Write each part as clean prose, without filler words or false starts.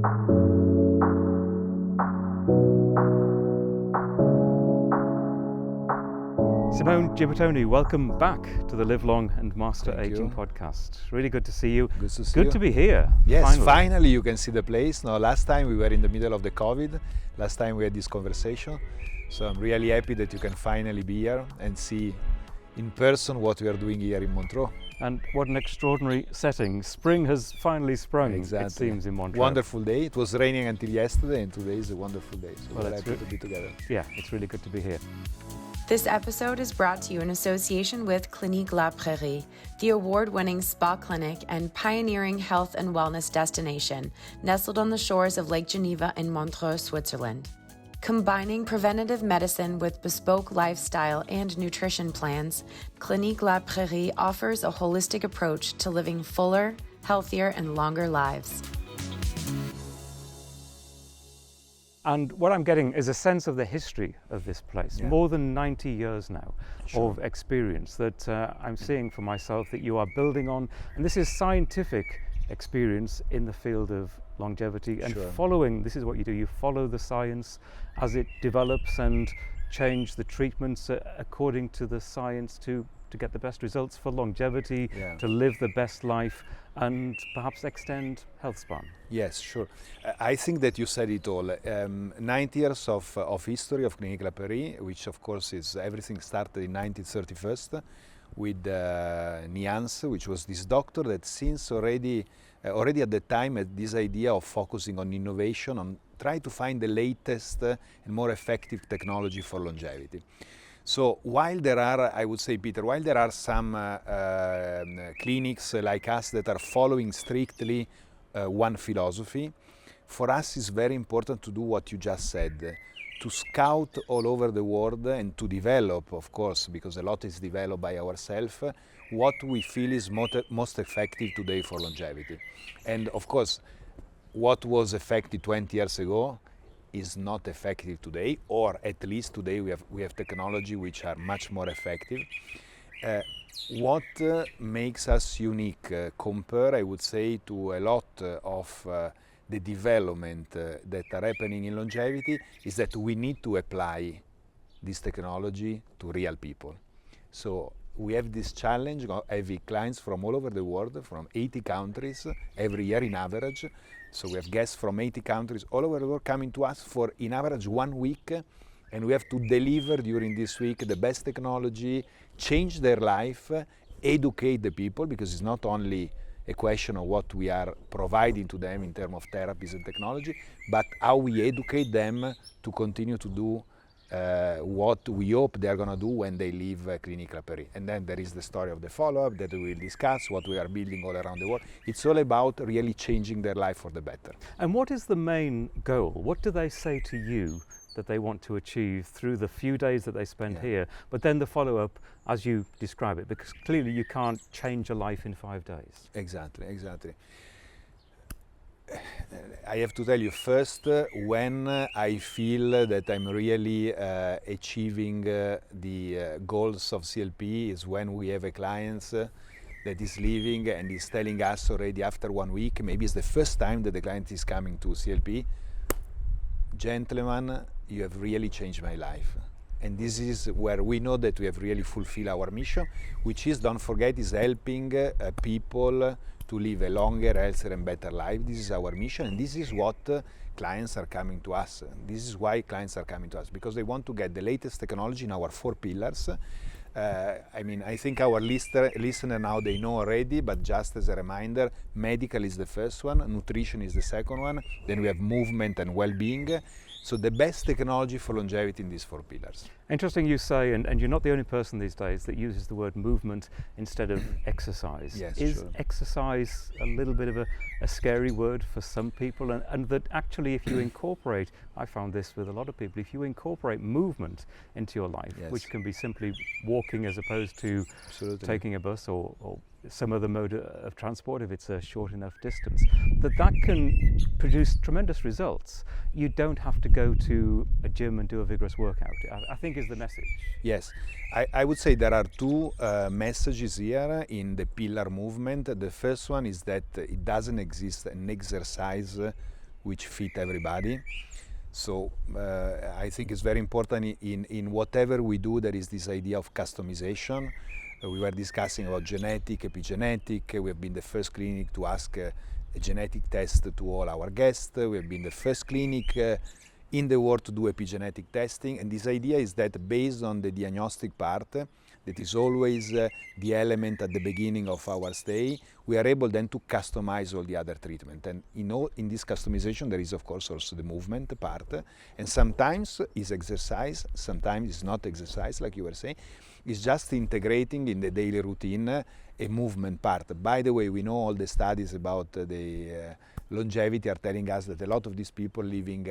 Simone Gibertoni, welcome back to the Live Long and Master Thank Aging you. podcast. Really good to see you. Good to see Good you. to be here. Yes, finally you can see the place. Now, last time we were in the middle of the COVID. Last time we had this conversation. So I'm really happy that you can finally be here and see in person what we are doing here in Montreux. And what an extraordinary setting. Spring has finally sprung, Exactly. it seems, in Montreux. Wonderful day. It was raining until yesterday and today is a wonderful day. So Well, we're it's happy to be together. Yeah, it's really good to be here. This episode is brought to you in association with Clinique La Prairie, the award-winning spa clinic and pioneering health and wellness destination, nestled on the shores of Lake Geneva in Montreux, Switzerland. Combining preventative medicine with bespoke lifestyle and nutrition plans, Clinique La Prairie offers a holistic approach to living fuller, healthier, and longer lives. And what I'm getting is a sense of the history of this place. Yeah. More than 90 years now Sure. of experience that I'm seeing for myself that you are building on. And this is scientific experience in the field of longevity and Sure. following, this is what you do, you follow the science as it develops and change the treatments according to the science to get the best results for longevity, Yeah. to live the best life and perhaps extend health span. Yes, sure. I think that you said it all. 90 years of history of Clinique La Prairie, which of course is everything started in 1931 with Niance, which was this doctor that since already at the time had this idea of focusing on innovation, on try to find the latest and more effective technology for longevity. So while there are, I would say, Peter, while there are some clinics like us that are following strictly one philosophy, for us it's very important to do what you just said, to scout all over the world and to develop, of course, because a lot is developed by ourselves, what we feel is most effective today for longevity. And of course, what was effective 20 years ago is not effective today, or at least today we have technology which are much more effective. What makes us unique compared, I would say, to a lot of the development that are happening in longevity is that we need to apply this technology to real people. So we have this challenge of having clients from all over the world, from 80 countries every year in average. So we have guests from 80 countries all over the world coming to us for, in average, 1 week, and we have to deliver during this week the best technology, change their life, educate the people, because it's not only a question of what we are providing to them in terms of therapies and technology, but how we educate them to continue to do what we hope they're going to do when they leave Clinique La Prairie. And then there is the story of the follow-up that we will discuss, what we are building all around the world. It's all about really changing their life for the better. And what is the main goal? What do they say to you that they want to achieve through the few days that they spend here, but then the follow-up as you describe it? Because clearly you can't change a life in 5 days. Exactly. I have to tell you first, when I feel that I'm really achieving the goals of CLP is when we have a client that is leaving and is telling us already after 1 week, maybe it's the first time that the client is coming to CLP, gentlemen, you have really changed my life. And this is where we know that we have really fulfilled our mission, which is, don't forget, is helping people to live a longer, healthier and better life. This is our mission, and this is what clients are coming to us. This is why clients are coming to us, because they want to get the latest technology in our 4 pillars. I think our listener now, they know already, but just as a reminder, medical is the first one, nutrition is the second one, then we have movement and well-being. So the best technology for longevity in these 4 pillars. Interesting you say, and you're not the only person these days that uses the word movement instead of exercise. Yes, is sure. exercise a little bit of a scary word for some people? And that actually if you incorporate, I found this with a lot of people, if you incorporate movement into your life, Yes. which can be simply walking as opposed to Absolutely. taking a bus or some other mode of transport if it's a short enough distance, that can produce tremendous results. You don't have to go to a gym and do a vigorous workout, I think is the message. Yes, I would say there are 2 messages here in the pillar movement. The first one is that it doesn't exist an exercise which fit everybody. So I think it's very important in whatever we do, there is this idea of customization. We were discussing about genetic, epigenetic. We have been the first clinic to ask a genetic test to all our guests. We have been the first clinic in the world to do epigenetic testing. And this idea is that based on the diagnostic part, that is always the element at the beginning of our stay, we are able then to customize all the other treatment. And in this customization, there is of course also the movement part. And sometimes is exercise, sometimes it's not exercise, like you were saying. It's just integrating in the daily routine a movement part. By the way, we know all the studies about the longevity are telling us that a lot of these people living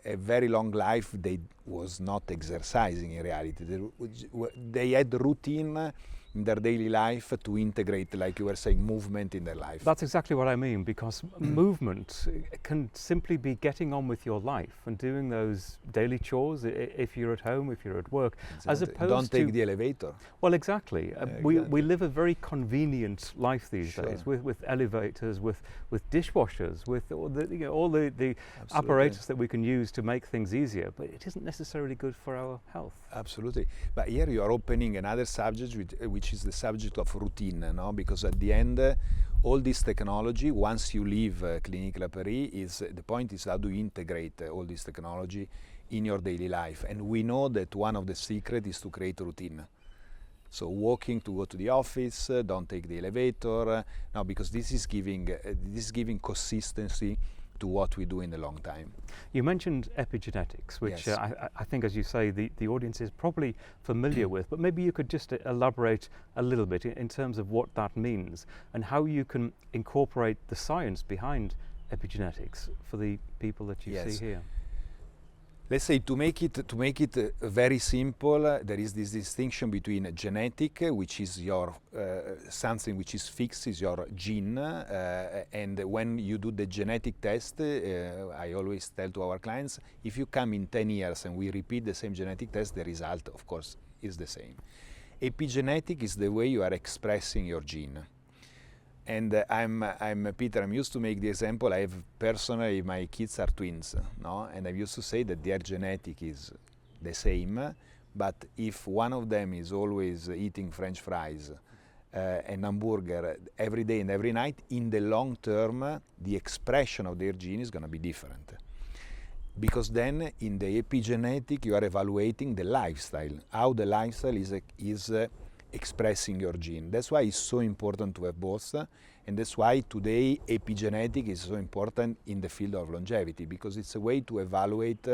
a very long life, they was not exercising in reality. They had routine in their daily life to integrate, like you were saying, movement in their life. That's exactly what I mean, because movement can simply be getting on with your life and doing those daily chores if you're at home, if you're at work, as opposed Don't take to the elevator. Well, exactly. We live a very convenient life these days with elevators, with dishwashers, with all the apparatus that we can use to make things easier, but it isn't necessarily good for our health. Absolutely. But here you are opening another subject, which is the subject of routine, no? Because at the end, all this technology, once you leave Clinique La Prairie, the point is how do you integrate all this technology in your daily life. And we know that one of the secrets is to create a routine. So walking to go to the office, don't take the elevator, no, because this is giving consistency to what we do in the long time. You mentioned epigenetics, which Yes. I think, as you say, the audience is probably familiar with, but maybe you could just elaborate a little bit in terms of what that means and how you can incorporate the science behind epigenetics for the people that you Yes. see here. Let's say to make it very simple, there is this distinction between genetic, which is your something which is fixed, is your gene, and when you do the genetic test, I always tell to our clients, if you come in 10 years and we repeat the same genetic test, the result, of course, is the same. Epigenetic is the way you are expressing your gene. And I'm Peter, I'm used to make the example, I have personally, my kids are twins, no? And I used to say that their genetic is the same, but if one of them is always eating French fries and hamburger every day and every night, in the long term, the expression of their gene is going to be different. Because then in the epigenetic, you are evaluating the lifestyle, how the lifestyle is expressing your gene. That's why it's so important to have both, and that's why today epigenetic is so important in the field of longevity, because it's a way to evaluate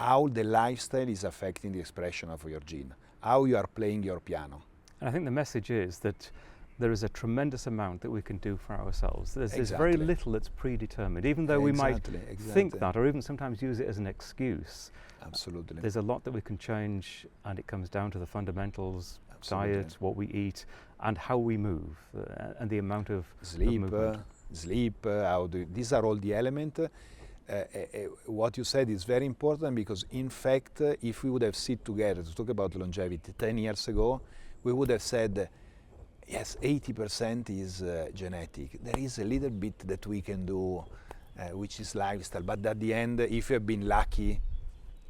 how the lifestyle is affecting the expression of your gene, how you are playing your piano. And I think the message is that there is a tremendous amount that we can do for ourselves. There's Exactly. very little that's predetermined, even though we might Exactly. think that, or even sometimes use it as an excuse. Absolutely. There's a lot that we can change, and it comes down to the fundamentals, Absolutely. diet, what we eat, and how we move, and the amount of movement. These are all the elements. What you said is very important, because in fact, if we would have sit together to talk about longevity 10 years ago, we would have said, yes, 80% is genetic. There is a little bit that we can do, which is lifestyle. But at the end, if you have been lucky,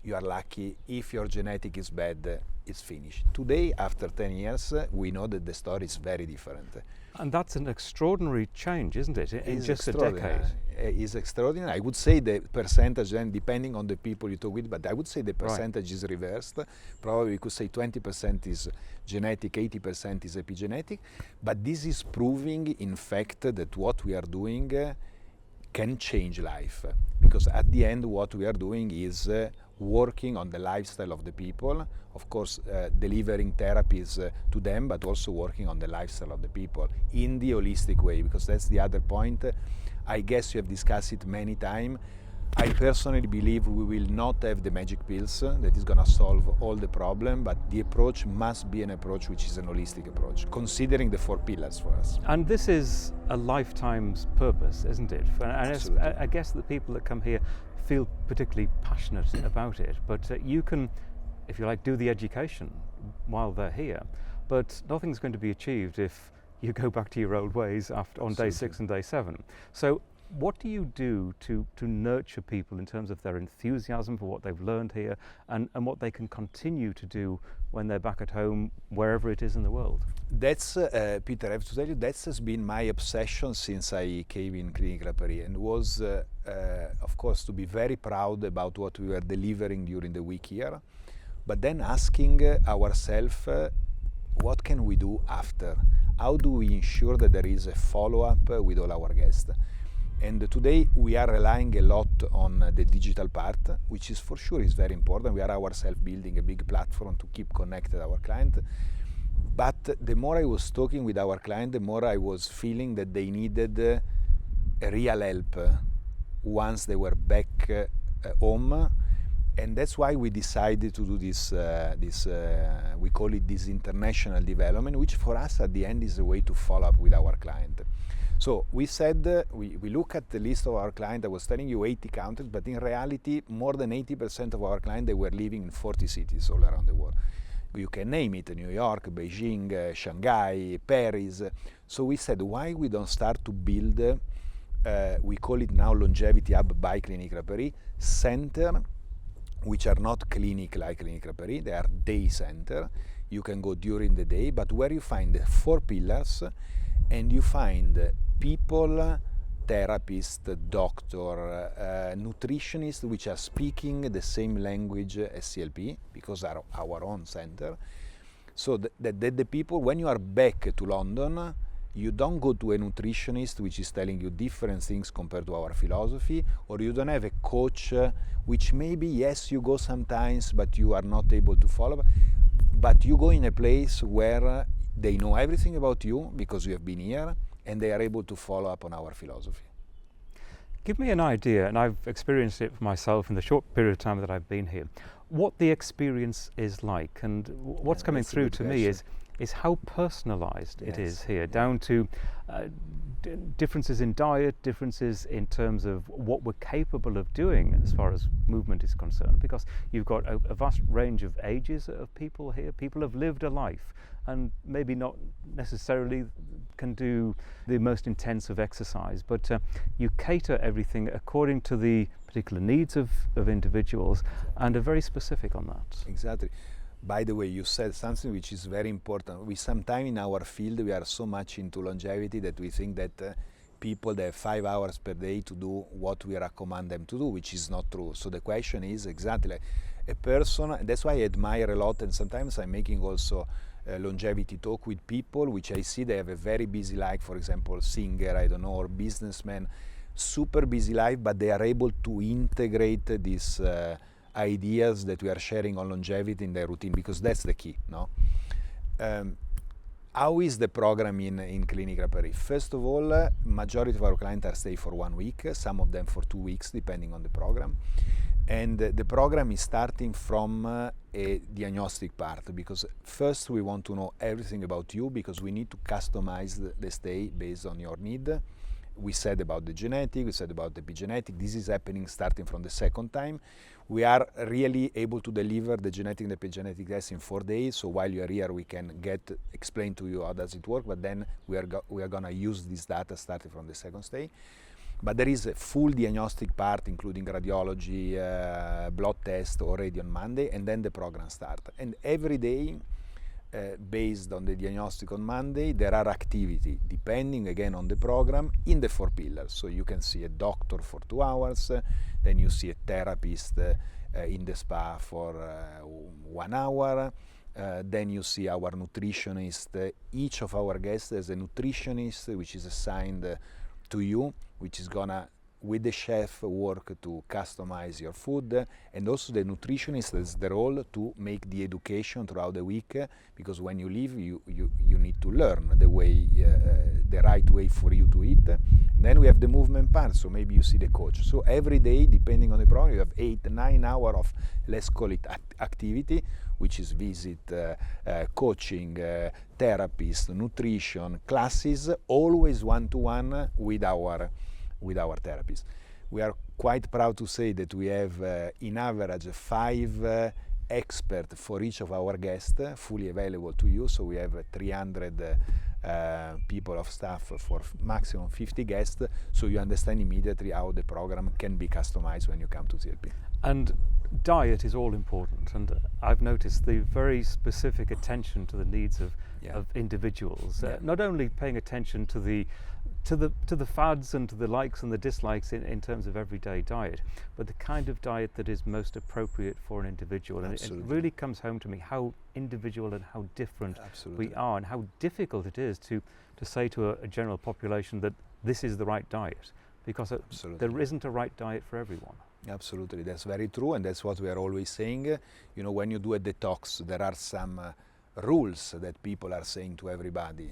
you are lucky. If your genetic is bad, it's finished. Today, after 10 years, we know that the story is very different. And that's an extraordinary change, isn't it, in just a decade? It's extraordinary. I would say the percentage, then depending on the people you talk with, but I would say the percentage is reversed. Probably we could say 20% is genetic, 80% is epigenetic. But this is proving, in fact, that what we are doing can change life. Because at the end, what we are doing is working on the lifestyle of the people, of course delivering therapies to them, but also working on the lifestyle of the people in the holistic way, because that's the other point. I guess you have discussed it many times. I personally believe we will not have the magic pills that is going to solve all the problem, but the approach must be an approach which is an holistic approach, considering the 4 pillars for us. And this is a lifetime's purpose, isn't it? And I guess the people that come here feel particularly passionate about it, but you can, if you like, do the education while they're here, but nothing's going to be achieved if you go back to your old ways on day 6 and day 7. So What do you do to nurture people in terms of their enthusiasm for what they've learned here and what they can continue to do when they're back at home, wherever it is in the world? That's, Peter, I have to tell you, that has been my obsession since I came in Clinique La Prairie, and was, of course, to be very proud about what we were delivering during the week here, but then asking ourselves, what can we do after? How do we ensure that there is a follow-up with all our guests? And today we are relying a lot on the digital part, which is for sure is very important. We are ourselves building a big platform to keep connected our client. But the more I was talking with our client, the more I was feeling that they needed a real help once they were back home. And that's why we decided to do this, we call it this international development, which for us at the end is a way to follow up with our client. So we said, we look at the list of our clients. I was telling you 80 countries, but in reality, more than 80% of our clients, they were living in 40 cities all around the world. You can name it, New York, Beijing, Shanghai, Paris. So we said, why we don't start to build, we call it now Longevity Hub by Clinique La Prairie, center, which are not clinic like Clinique La Prairie, they are day center. You can go during the day, but where you find the 4 pillars, and you find people, therapists, doctor, nutritionists, which are speaking the same language as CLP, because are our own center. So that the people, when you are back to London, you don't go to a nutritionist which is telling you different things compared to our philosophy, or you don't have a coach which maybe, yes, you go sometimes, but you are not able to follow. But you go in a place where they know everything about you because you have been here, and they are able to follow up on our philosophy. Give me an idea, and I've experienced it for myself in the short period of time that I've been here, what the experience is like. And what's coming through to me is how personalized it is here, down to differences in diet, differences in terms of what we're capable of doing as far as movement is concerned, because you've got a vast range of ages of people here. People have lived a life and maybe not necessarily can do the most intensive exercise, but you cater everything according to the particular needs of individuals and are very specific on that. Exactly. By the way, you said something which is very important. We sometimes in our field, we are so much into longevity that we think that people, they have 5 hours per day to do what we recommend them to do, which is not true. So the question is exactly like a person, and that's why I admire a lot, and sometimes I'm making also longevity talk with people which I see they have a very busy life, for example, singer, I don't know, or businessman, super busy life, but they are able to integrate these ideas that we are sharing on longevity in their routine, because that's the key, no? How is the program in Clinique La Prairie? First of all, majority of our clients are staying for 1 week, some of them for 2 weeks, depending on the program. And the program is starting from a diagnostic part, because first we want to know everything about you, because we need to customize the stay based on your need. We said about the genetic, we said about the epigenetic. This is happening starting from the second time. We are really able to deliver the genetic and the epigenetic test in 4 days. So while you are here, we can explain to you how does it work, but then we are gonna use this data starting from the second stay. But there is a full diagnostic part, including radiology, blood test already on Monday, and then the program starts. And every day, based on the diagnostic on Monday, there are activity, depending again on the program, in the 4 pillars. So you can see a doctor for 2 hours, then you see a therapist in the spa for 1 hour, then you see our nutritionist. Each of our guests has a nutritionist which is assigned to you, which is gonna, with the chef, work to customize your food, and also the nutritionist has the role to make the education throughout the week, because when you leave, you need to learn the way, the right way for you to eat. And then we have the movement part, so maybe you see the coach. So every day, depending on the program, you have 8-9 hours of, let's call it activity, which is visit, coaching, therapist, nutrition, classes, always one-to-one with our therapists. We are quite proud to say that we have, in average, 5 experts for each of our guests, fully available to you. So we have 300 people of staff for maximum 50 guests, so you understand immediately how the program can be customized when you come to CLP. And diet is all important, and I've noticed the very specific attention to the needs of individuals. Not only paying attention to the fads and to the likes and the dislikes in terms of everyday diet, but the kind of diet that is most appropriate for an individual. And it really comes home to me how individual and how different we are, and how difficult it is to say to a general population that this is the right diet, because there isn't a right diet for everyone. Absolutely, that's very true, and that's what we are always saying. You know, when you do a detox, there are some rules that people are saying to everybody.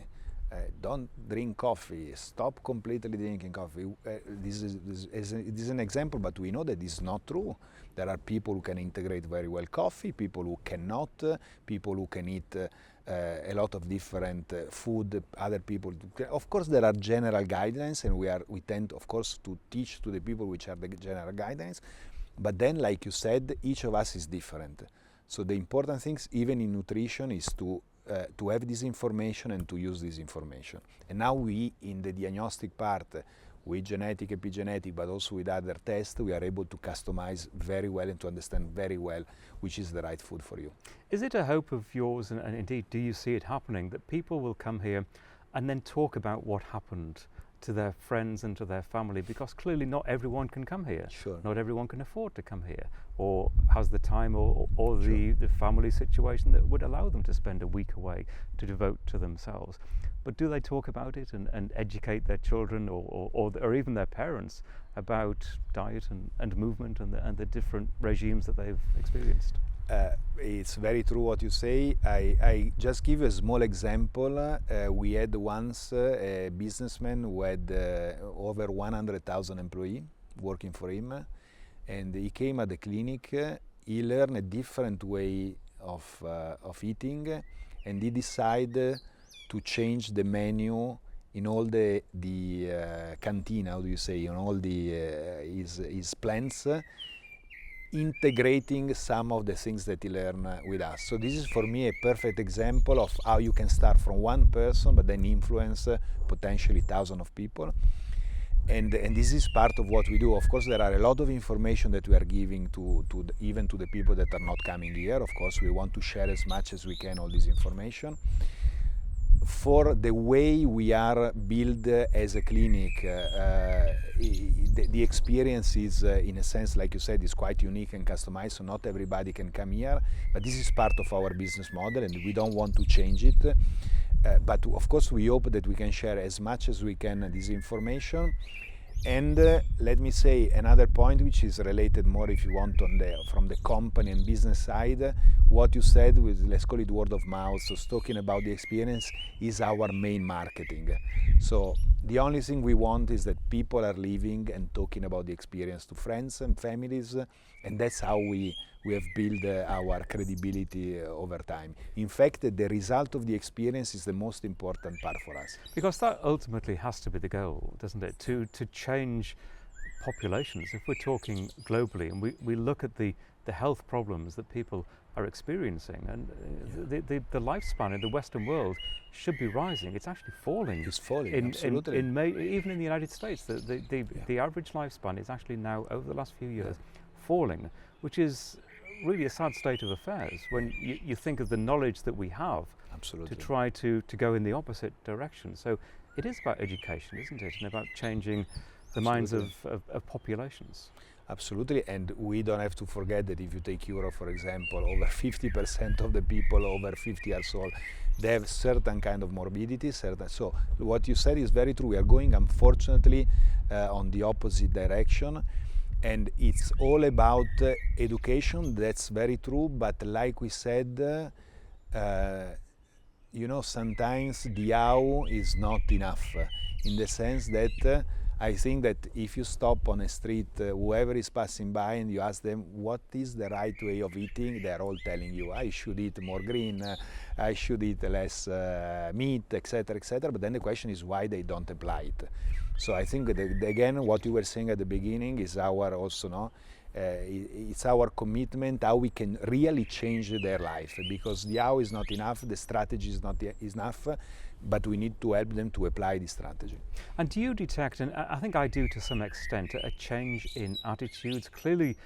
Don't drink coffee, stop completely drinking coffee. This is an example, but we know that this is not true. There are people who can integrate very well coffee, people who cannot, people who can eat a lot of different food, other people. Of course, there are general guidelines, and we tend, of course, to teach to the people which are the general guidelines. But then, like you said, each of us is different. So the important things, even in nutrition, is to have this information and to use this information. And now we, in the diagnostic part, with genetic, epigenetic, but also with other tests, we are able to customize very well and to understand very well which is the right food for you. Is it a hope of yours, and indeed do you see it happening, that people will come here and then talk about what happened to their friends and to their family? Because clearly not everyone can come here. Sure. Not everyone can afford to come here, or has the time or the family situation that would allow them to spend a week away to devote to themselves. But do they talk about it and educate their children or even their parents about diet and movement and the different regimes that they've experienced? It's very true what you say. I just give a small example. We had once a businessman who had over 100,000 employees working for him, and he came at the clinic. He learned a different way of eating, and he decided to change the menu in all the canteen, how do you say, in all his plans, integrating some of the things that he learned with us. So this is for me a perfect example of how you can start from one person but then influence potentially thousands of people. And this is part of what we do. Of course, there are a lot of information that we are giving even to the people that are not coming here. Of course, we want to share as much as we can all this information. For the way we are built as a clinic, the experience is, in a sense, like you said, is quite unique and customized, so not everybody can come here, but this is part of our business model and we don't want to change it. But of course we hope that we can share as much as we can this information. And let me say another point which is related more, if you want, from the company and business side. What you said with, let's call it word of mouth, so talking about the experience is our main marketing. So the only thing we want is that people are living and talking about the experience to friends and families, and that's how we have built our credibility over time. In fact, the result of the experience is the most important part for us. Because that ultimately has to be the goal, doesn't it? To change populations. If we're talking globally and we look at the health problems that people are experiencing, and the lifespan in the Western world should be rising. It's actually falling. It's falling, absolutely. Even in the United States, the average lifespan is actually now, over the last few years, falling, which is really a sad state of affairs when you think of the knowledge that we have. Absolutely. To try to go in the opposite direction. So it is about education, isn't it? And about changing the minds of populations. Absolutely, and we don't have to forget that if you take Europe, for example, over 50% of the people over 50 years old, they have certain kind of morbidity. So what you said is very true. We are going, unfortunately, on the opposite direction. And it's all about education, that's very true, but like we said, sometimes the how is not enough, in the sense that I think that if you stop on a street, whoever is passing by and you ask them what is the right way of eating, they're all telling you, I should eat more green, I should eat less meat, etc., etc. But then the question is why they don't apply it. So I think that, again, what you were saying at the beginning is our also, no, it's our commitment how we can really change their life, because the how is not enough, the strategy is not enough, but we need to help them to apply the strategy. And do you detect, and I think I do to some extent, a change in attitudes? Clearly,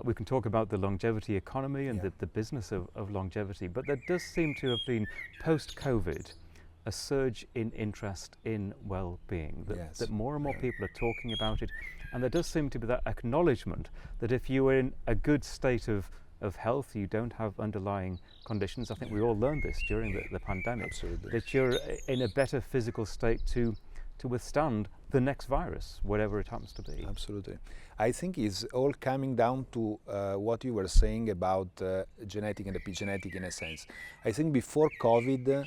we can talk about the longevity economy and the business of longevity, but there does seem to have been, post-COVID, a surge in interest in well-being, that more and more people are talking about it, and there does seem to be that acknowledgement that if you are in a good state of health, you don't have underlying conditions. I think we all learned this during the pandemic. Absolutely. That you're in a better physical state to withstand the next virus, whatever it happens to be. Absolutely. I think it's all coming down to what you were saying about genetic and epigenetic in a sense. I think before COVID,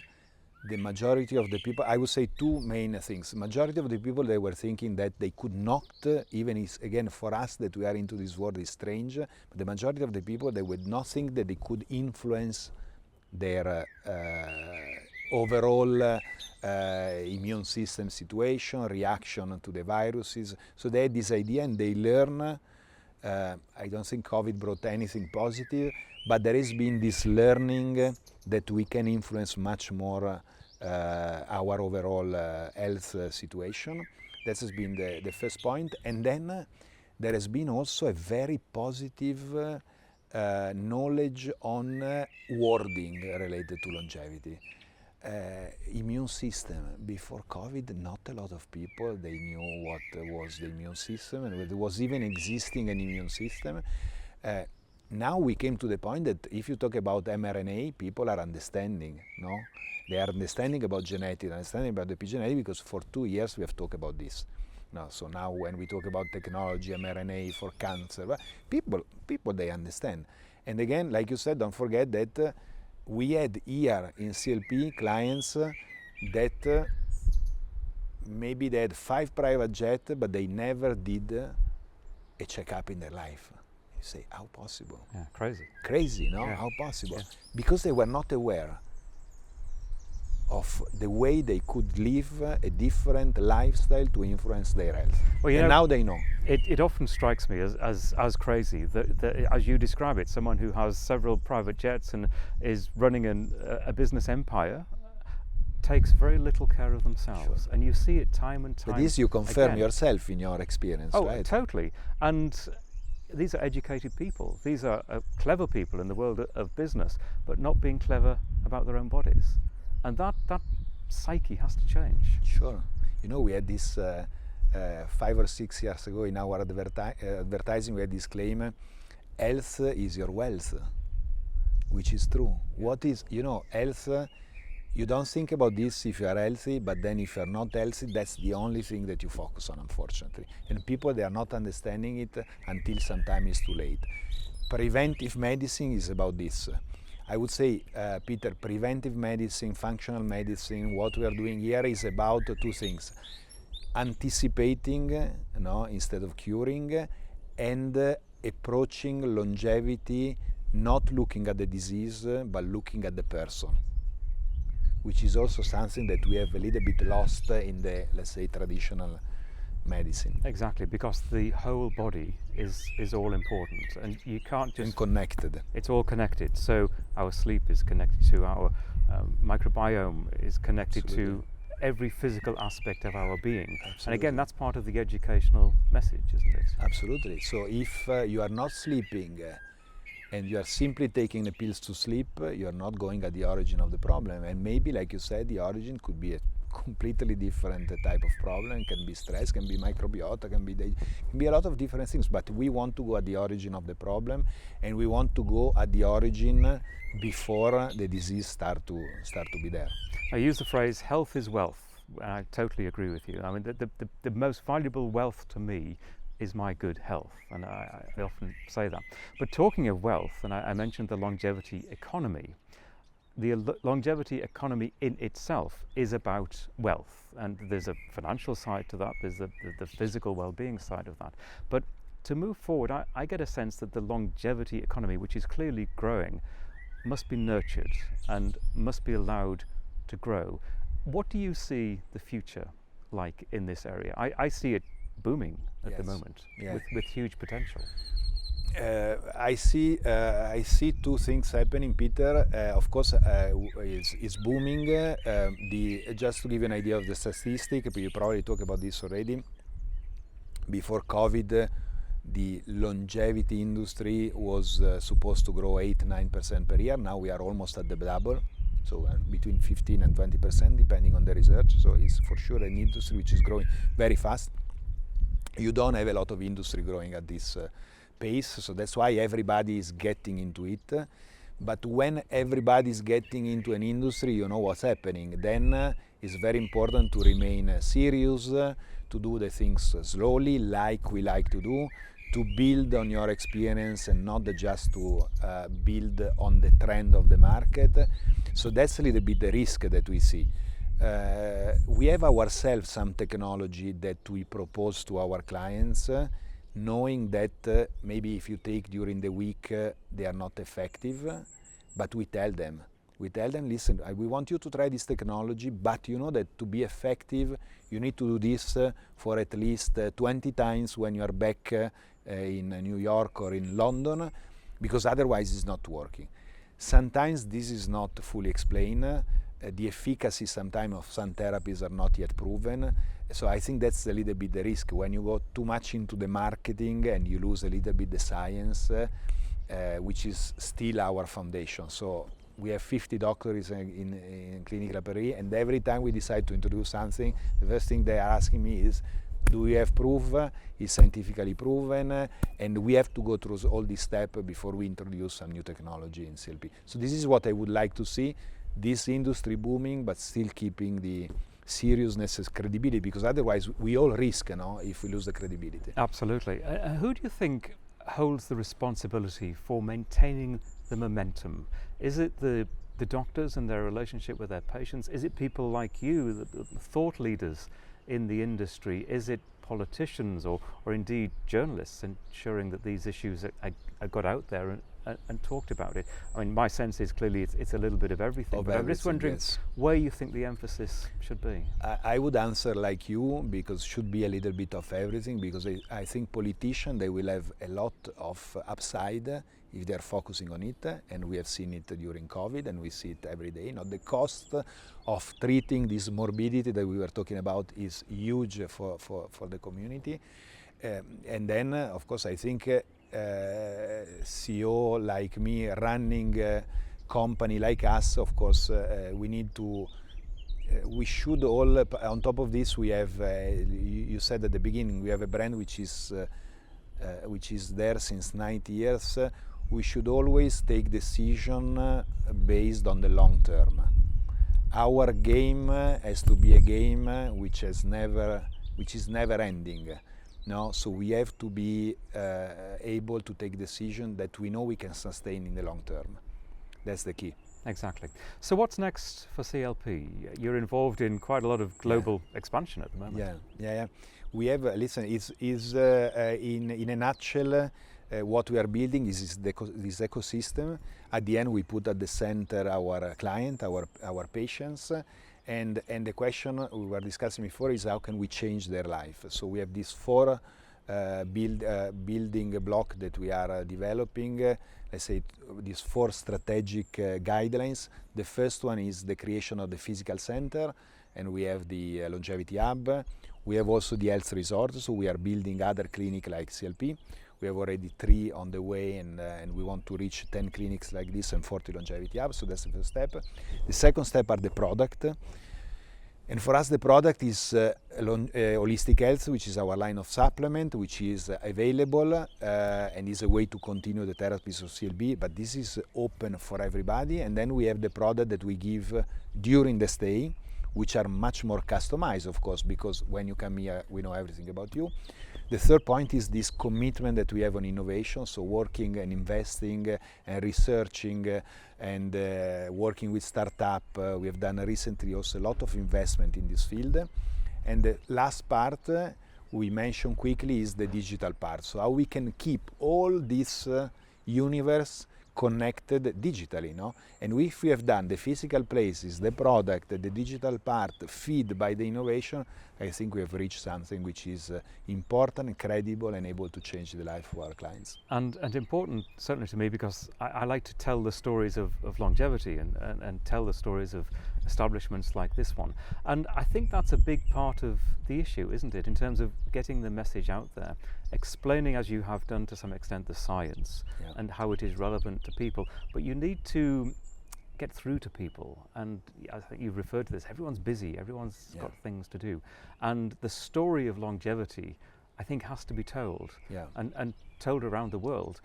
the majority of the people, I would say two main things. Majority of the people, they were thinking that they could not, even is, again, for us that we are into this world is strange, but the majority of the people, they would not think that they could influence their overall immune system situation, reaction to the viruses. So they had this idea and they learn. I don't think COVID brought anything positive, but there has been this learning that we can influence much more our overall health situation. That has been the first point. And then there has been also a very positive knowledge on wording related to longevity. Immune system. Before COVID, not a lot of people, they knew what was the immune system and whether there was even existing an immune system. Now we came to the point that if you talk about mRNA, people are understanding, no? They are understanding about genetics, understanding about epigenetic, because for 2 years we have talked about this. No, so now when we talk about technology, mRNA for cancer, people they understand. And again, like you said, don't forget that we had here in CLP clients that maybe they had 5 private jets, but they never did a checkup in their life. You say, how possible? Yeah, crazy. Crazy, no? Yeah. How possible? Yeah. Because they were not aware of the way they could live a different lifestyle to influence their health. Well, you and know, now they know. It often strikes me as crazy that, as you describe it, someone who has several private jets and is running a business empire takes very little care of themselves. Sure. And you see it time and time But this you confirm again. yourself in your experience, oh, right? Totally. And these are educated people. These are clever people in the world of business, but not being clever about their own bodies. And that psyche has to change. Sure. You know, we had this 5 or 6 years ago in our advertising, we had this claim, health is your wealth, which is true. What is, you know, health, you don't think about this if you are healthy, but then if you are not healthy, that's the only thing that you focus on, unfortunately. And people, they are not understanding it until sometimes it's too late. Preventive medicine is about this. I would say, Peter, preventive medicine, functional medicine, what we are doing here is about 2 things. Anticipating, instead of curing, and approaching longevity, not looking at the disease, but looking at the person, which is also something that we have a little bit lost in the, let's say, traditional medicine. Exactly, because the whole body is all important, and you can't just... And connected. It's all connected. So our sleep is connected to our microbiome, is connected Absolutely. to every physical aspect of our being. Absolutely. And again, that's part of the educational message, isn't it? Absolutely. So if you are not sleeping and you are simply taking the pills to sleep, you are not going at the origin of the problem. And maybe, like you said, the origin could be a completely different type of problem. It can be stress, can be microbiota, can be a lot of different things. But we want to go at the origin of the problem, and we want to go at the origin before the disease start to be there. I use the phrase health is wealth. I totally agree with you. I mean, the most valuable wealth to me is my good health, and I often say that. But talking of wealth, and I mentioned the longevity economy, the longevity economy in itself is about wealth, and there's a financial side to that, there's the physical well-being side of that. But to move forward, I get a sense that the longevity economy, which is clearly growing, must be nurtured and must be allowed to grow. What do you see the future like in this area? I see it booming at the Yes. moment Yeah. with huge potential. I see two things happening, Peter. Of course, it's booming. Just to give you an idea of the statistic, you probably talked about this already. Before COVID, the longevity industry was supposed to grow 8-9% per year. Now we are almost at the double, so between 15 and 20%, depending on the research. So it's for sure an industry which is growing very fast. You don't have a lot of industry growing at this pace, so that's why everybody is getting into it. But when everybody is getting into an industry, you know what's happening. Then it's very important to remain serious, to do the things slowly, like we like to do, to build on your experience and not just to build on the trend of the market. So that's a little bit the risk that we see. We have ourselves some technology that we propose to our clients, knowing that maybe if you take during the week they are not effective, but we tell them, listen, we want you to try this technology, but you know that to be effective you need to do this for at least 20 times when you are back in New York or in London, because otherwise it's not working. Sometimes this is not fully explained. The efficacy sometimes of some therapies are not yet proven. So I think that's a little bit the risk when you go too much into the marketing and you lose a little bit the science, which is still our foundation. So we have 50 doctors in Clinique La Prairie, and every time we decide to introduce something, the first thing they are asking me is, do we have proof? Is scientifically proven? And we have to go through all these steps before we introduce some new technology in CLP. So this is what I would like to see. This industry booming, but still keeping the seriousness and credibility, because otherwise we all risk, if we lose the credibility. Absolutely. Who do you think holds the responsibility for maintaining the momentum? Is it the doctors and their relationship with their patients? Is it people like you, the thought leaders in the industry? Is it politicians or indeed journalists ensuring that these issues are got out there and talked about it? I mean, my sense is clearly it's a little bit of everything. But I'm just wondering where you think the emphasis should be. I would answer like you, because it should be a little bit of everything, because I think politicians, they will have a lot of upside if they're focusing on it, and we have seen it during COVID, and we see it every day. The cost of treating this morbidity that we were talking about is huge for the community. And then, of course, I think CEO like me running a company like us, of course, we should all, on top of this, we have, you said at the beginning, we have a brand which is there since 90 years. We should always take decision based on the long term. Our game has to be a game which is never ending. So we have to be able to take decisions that we know we can sustain in the long term. That's the key. Exactly. So what's next for CLP? You're involved in quite a lot of global expansion at the moment. Yeah. We have, listen, in a nutshell, what we are building is this ecosystem. At the end, we put at the center our client, our patients. And the question we were discussing before is how can we change their life? So we have these 4 building block that we are developing. Let's say these 4 strategic guidelines. The first one is the creation of the physical center, and we have the longevity hub. We have also the health resort, so we are building other clinics like CLP. We have already 3 on the way, and we want to reach 10 clinics like this and 40 longevity hubs. So that's the first step. The second step are the product. And for us, the product is Holistic Health, which is our line of supplement, which is available and is a way to continue the therapies of CLB, but this is open for everybody. And then we have the product that we give during the stay, which are much more customized, of course, because when you come here, we know everything about you. The third point is this commitment that we have on innovation, so working and investing and researching and working with startup. We have done recently also a lot of investment in this field. And the last part we mentioned quickly is the digital part. So how we can keep all this universe connected digitally, no? And if we have done the physical places, the product, the digital part, feed by the innovation, I think we have reached something which is important, credible, and able to change the life of our clients. And important, certainly to me, because I like to tell the stories of longevity and tell the stories of establishments like this one. And I think that's a big part of the issue, isn't it, in terms of getting the message out there, explaining, as you have done to some extent, the science and how it is relevant to people. But you need to get through to people, and I think you've referred to this, everyone's busy, everyone's got things to do, and the story of longevity, I think, has to be told and told around the world,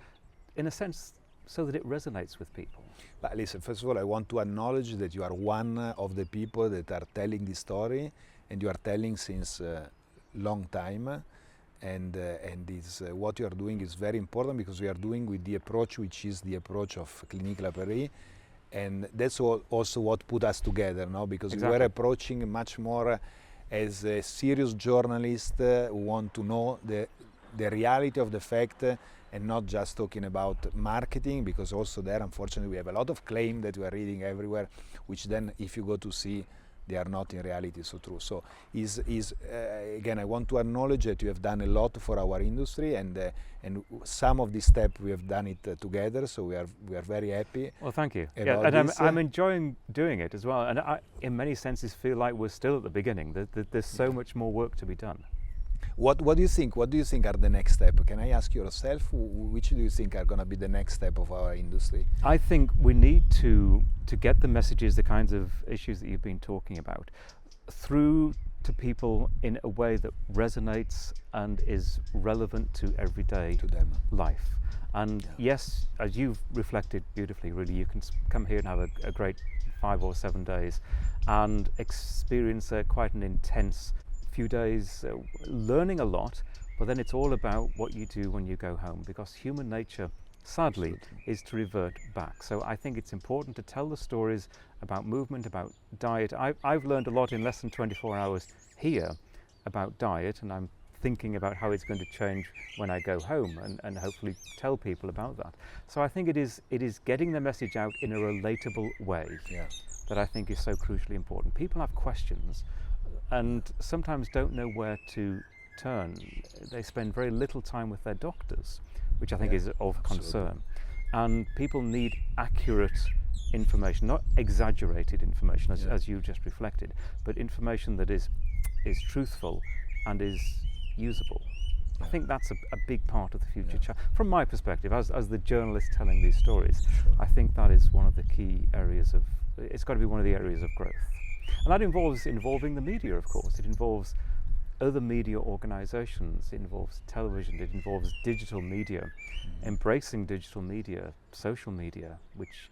in a sense, so that it resonates with people. But listen, first of all, I want to acknowledge that you are one of the people that are telling this story, and you are telling since a long time, and what you are doing is very important, because we are doing with the approach which is the approach of Clinique La Prairie. And that's also what put us together, no? Because we were approaching much more as a serious journalist who want to know the reality of the fact, and not just talking about marketing, because also there, unfortunately, we have a lot of claim that we are reading everywhere, which then, if you go to see, they are not in reality so true. So again, I want to acknowledge that you have done a lot for our industry, and some of these steps we have done it together. So we are very happy. Well, thank you. And I'm enjoying doing it as well. And I, in many senses, feel like we're still at the beginning. There's so much more work to be done. What do you think? What do you think are the next steps? Can I ask yourself, which do you think are going to be the next step of our industry? I think we need to get the messages, the kinds of issues that you've been talking about, through to people in a way that resonates and is relevant to everyday life. And yes, as you've reflected beautifully, really, you can come here and have a great 5 or 7 days and experience quite an intense few days learning a lot, but then it's all about what you do when you go home, because human nature, sadly, is to revert back. So I think it's important to tell the stories about movement, about diet. I've learned a lot in less than 24 hours here about diet, and I'm thinking about how it's going to change when I go home, and hopefully tell people about that. So I think it is getting the message out in a relatable way that I think is so crucially important. People have questions and sometimes don't know where to turn. They spend very little time with their doctors, which I think is of concern. And people need accurate information, not exaggerated information, as you just reflected, but information that is truthful and is usable. I think that's a big part of the future. From my perspective, as the journalist telling these stories, I think that is one of the key areas of, it's got to be one of the areas of growth. And that involves involving the media, of course. It involves other media organizations, it involves television, it involves digital media, embracing digital media, social media, which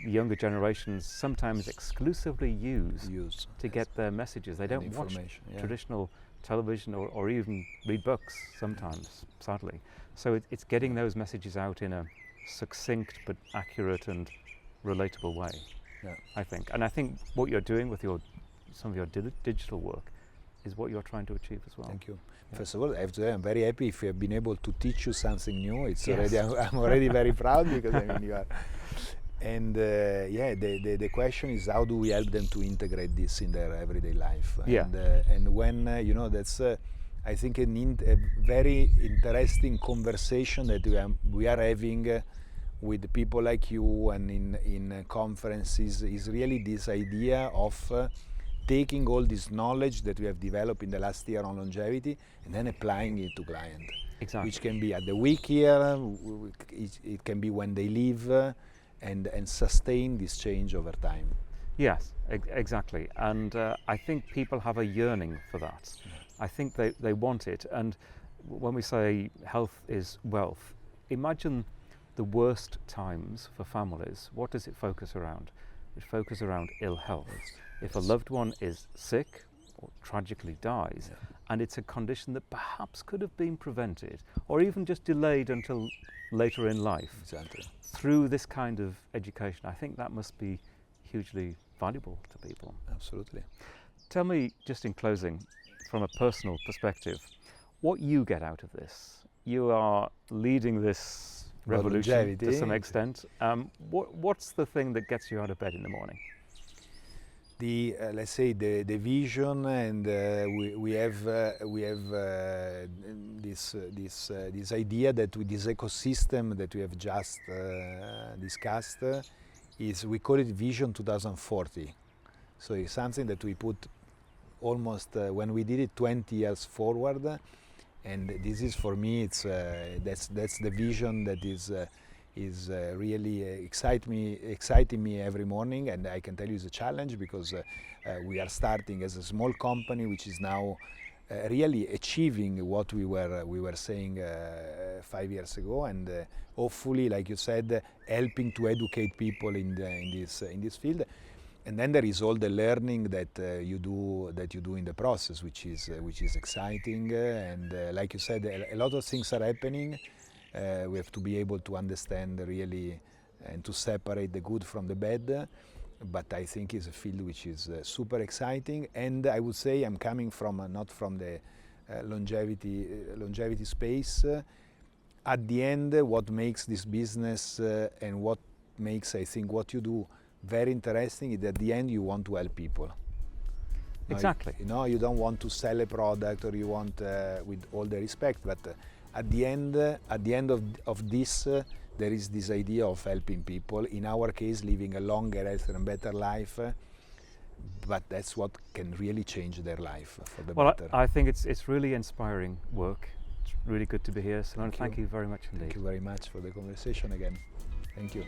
younger generations sometimes exclusively use to get their messages. They don't watch traditional television or even read books sometimes, sadly. So it's getting those messages out in a succinct but accurate and relatable way. I think. And I think what you're doing with some of your digital work is what you're trying to achieve as well. Thank you. First of all, I have to say I'm very happy if we have been able to teach you something new. It's already, I'm already very proud, because I mean you are. And the question is, how do we help them to integrate this in their everyday life? And when that's I think a very interesting conversation that we are having with people like you, and in conferences, is really this idea of taking all this knowledge that we have developed in the last year on longevity and then applying it to clients. Exactly. Which can be at the week here, it can be when they leave, and sustain this change over time. Yes, exactly. And I think people have a yearning for that. I think they want it. And when we say health is wealth, imagine the worst times for families. What does it focus around? It focuses around ill health. If a loved one is sick or tragically dies, and it's a condition that perhaps could have been prevented or even just delayed until later in life, through this kind of education, I think that must be hugely valuable to people. Absolutely. Tell me, just in closing, from a personal perspective, what you get out of this. You are leading this revolution longevity. to some extent. What's the thing that gets you out of bed in the morning? The let's say the vision, and we have this idea that with this ecosystem that we have just discussed is, we call it Vision 2040. So it's something that we put almost when we did it 20 years forward, and this is, for me, it's that's the vision that is really exciting me every morning. And I can tell you it's a challenge, because we are starting as a small company which is now really achieving what we were saying 5 years ago, and hopefully, like you said, helping to educate people in this field. And then there is all the learning that you do in the process, which is exciting. And like you said, a lot of things are happening. We have to be able to understand really and to separate the good from the bad. But I think it's a field which is super exciting. And I would say I'm coming from not from the longevity space. At the end, what makes this business and what makes, I think, what you do very interesting is, at the end you want to help people. Exactly. You don't want to sell a product, or you want, with all the respect, but at the end of this, there is this idea of helping people. In our case, living a longer, healthier, and better life. But that's what can really change their life for the better. I think it's really inspiring work. It's really good to be here, Simone. Thank you very much indeed. Thank you very much for the conversation again. Thank you.